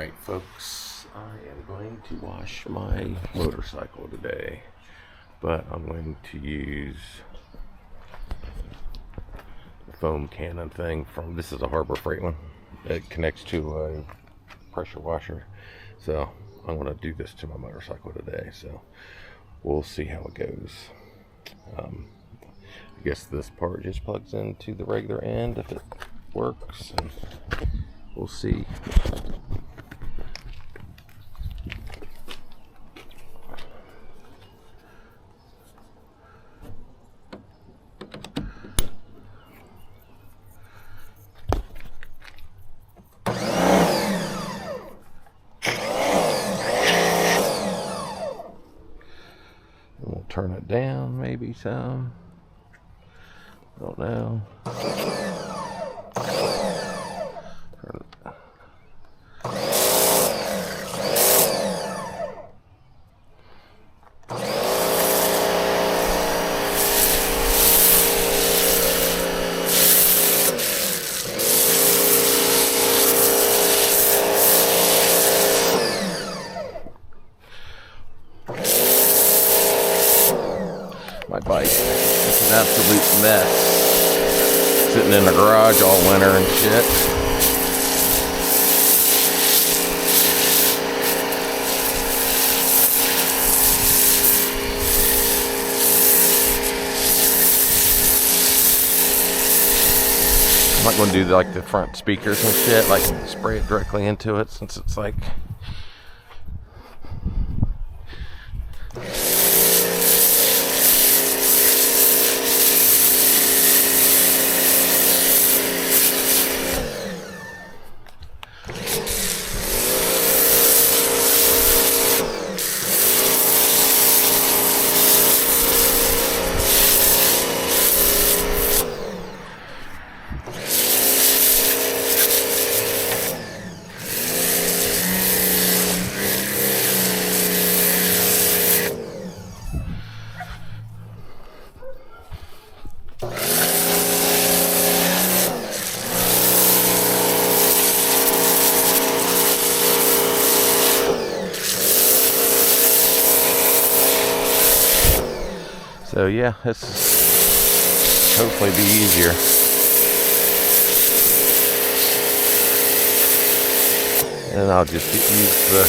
Alright folks, I am going to wash my motorcycle today, but I'm going to use the foam cannon thing from, this is a Harbor Freight one. It connects to a pressure washer, so I'm going to do this to my motorcycle today, so we'll see how it goes. I guess this part just plugs into the regular end if it works, and we'll see. We'll turn it down maybe some. Don't know. Turn it. My bike is an absolute mess. Sitting in the garage all winter and shit. I'm not going to do like the front speakers and shit, like spray it directly into it, since it's like so yeah, this is hopefully be easier. And I'll just use the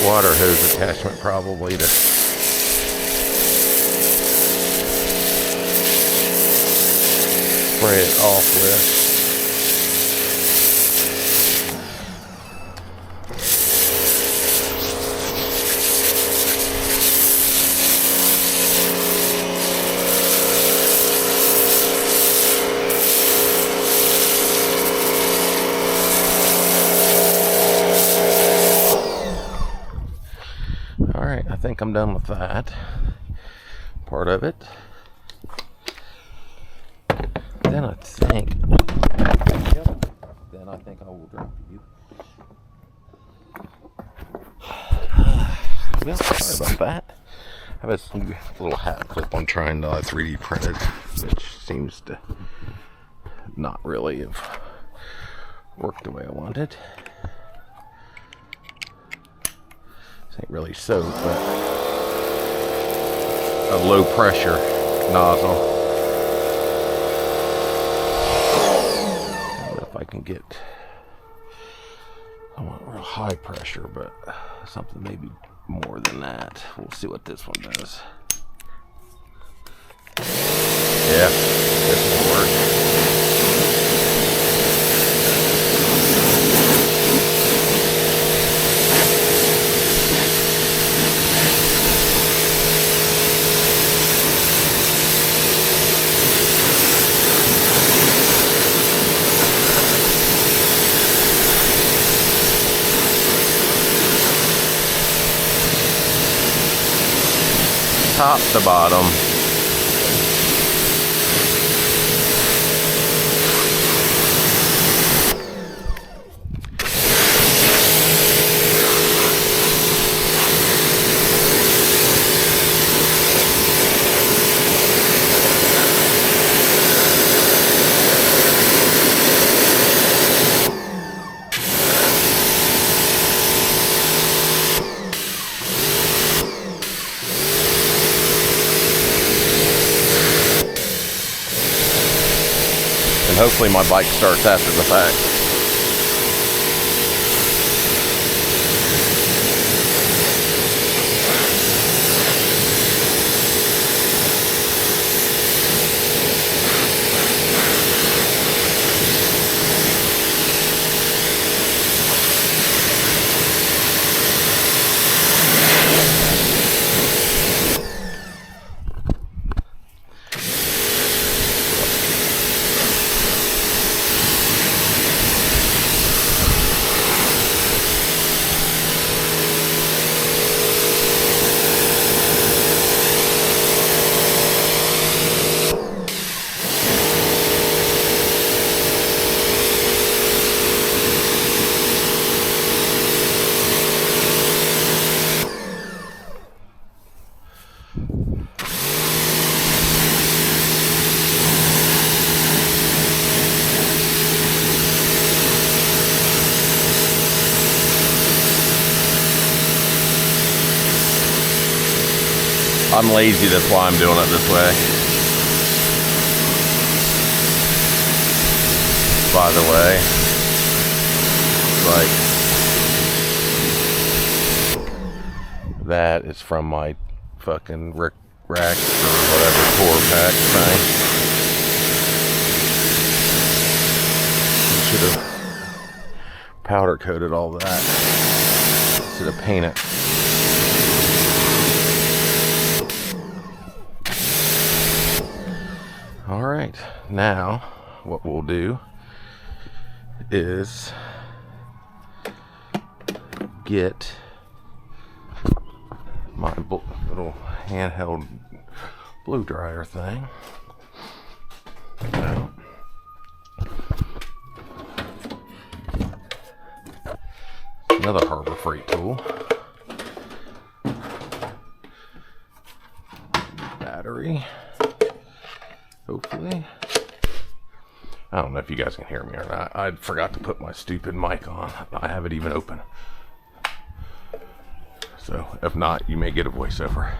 water hose attachment probably to spray it off with. Alright, I think I'm done with that part of it. Then I think I will drop you. Well, sorry about that. I have this new little hat clip I'm trying to 3D printed, which seems to not really have worked the way I wanted. This ain't really soap, but a low pressure nozzle. I don't know if I can get, I want real high pressure, but something maybe more than that. We'll see what this one does. Yeah, this will work. Top to bottom. hopefully my bike starts after the fact. I'm lazy, that's why I'm doing it this way. By the way, like, that is from my fucking Rick Rack or whatever tour pack thing. Should have powder coated all that. Should have painted. Alright, now what we'll do is get my little handheld blow dryer thing out. Another Harbor Freight tool. Battery. Hopefully. I don't know if you guys can hear me or not. I forgot to put my stupid mic on. I have it even open. So if not, you may get a voiceover.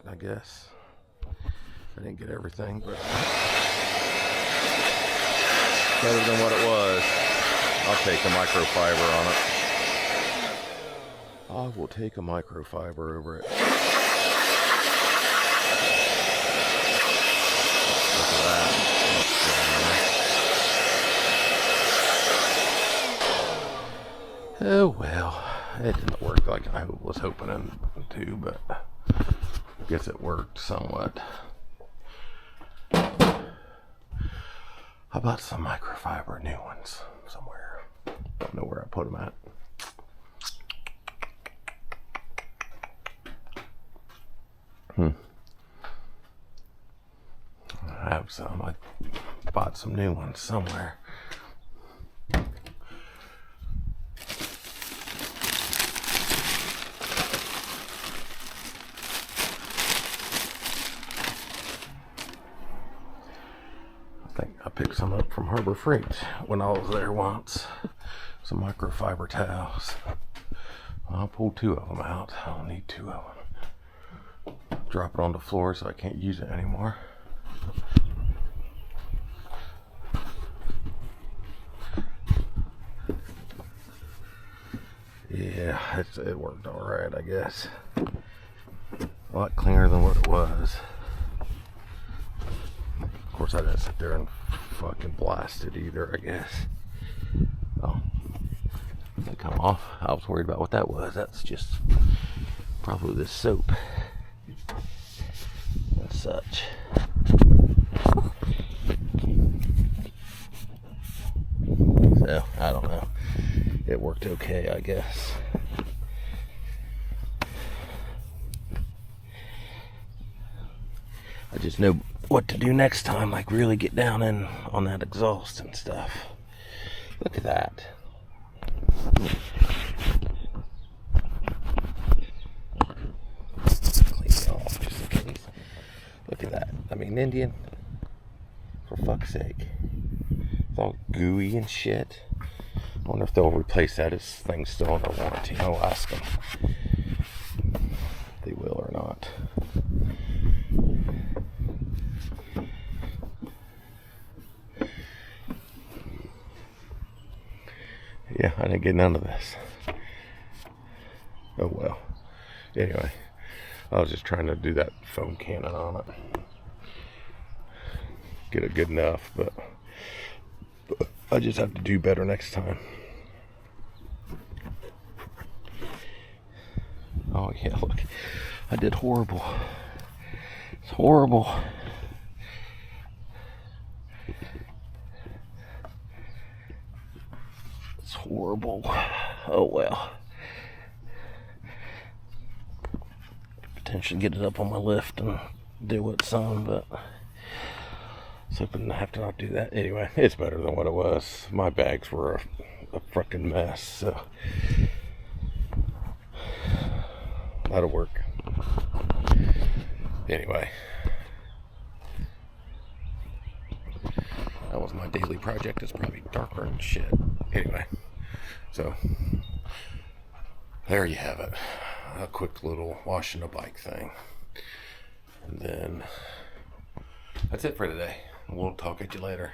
I guess. I didn't get everything, but better than what it was. I'll take a microfiber on it. I will take a microfiber over it. Look at that. Oh well, it didn't work like I was hoping it to, but I guess it worked somewhat. How about some microfiber new ones somewhere? Don't know where I put them at. I have some. I bought some new ones somewhere. I picked some up from Harbor Freight when I was there once. Some microfiber towels. I'll pull 2 of them out. I don't need 2 of them. Drop it on the floor so I can't use it anymore. Yeah, it worked all right, I guess. A lot cleaner than what it was. Of course, I didn't sit there and fucking blast it either, I guess. Oh, did it come off? I was worried about what that was. That's just probably the soap and such. So, I don't know. It worked okay, I guess. I just know what to do next time, like really get down in on that exhaust and stuff. Look at that. Clean it off just in case. Look at that. I mean, Indian, for fuck's sake. It's all gooey and shit. I wonder if they'll replace that. This thing's still under warranty. I'll ask them if they will or not. Yeah, I didn't get none of this. Oh well. Anyway, I was just trying to do that foam cannon on it. Get it good enough, but I just have to do better next time. Oh yeah, look. I did horrible. It's horrible. It's horrible. Oh well. Potentially get it up on my lift and do it some, but I was hoping to have to not do that. Anyway, it's better than what it was. My bags were a freaking mess, so that'll work. Anyway, that was my daily project. It's probably darker and shit. Anyway, so there you have it. A quick little washing a bike thing. And then that's it for today. We'll talk at you later.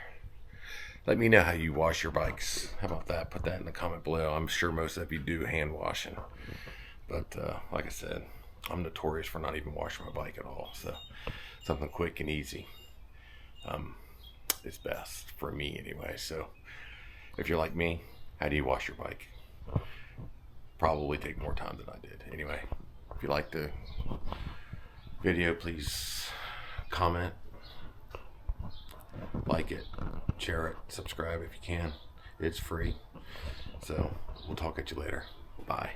Let me know how you wash your bikes. How about that? Put that in the comment below. I'm sure most of you do hand washing. But like I said, I'm notorious for not even washing my bike at all. So something quick and easy is best for me anyway. So if you're like me, how do you wash your bike? Probably take more time than I did. Anyway, if you like the video, please comment, like it, share it, subscribe if you can. It's free. So we'll talk at you later. Bye.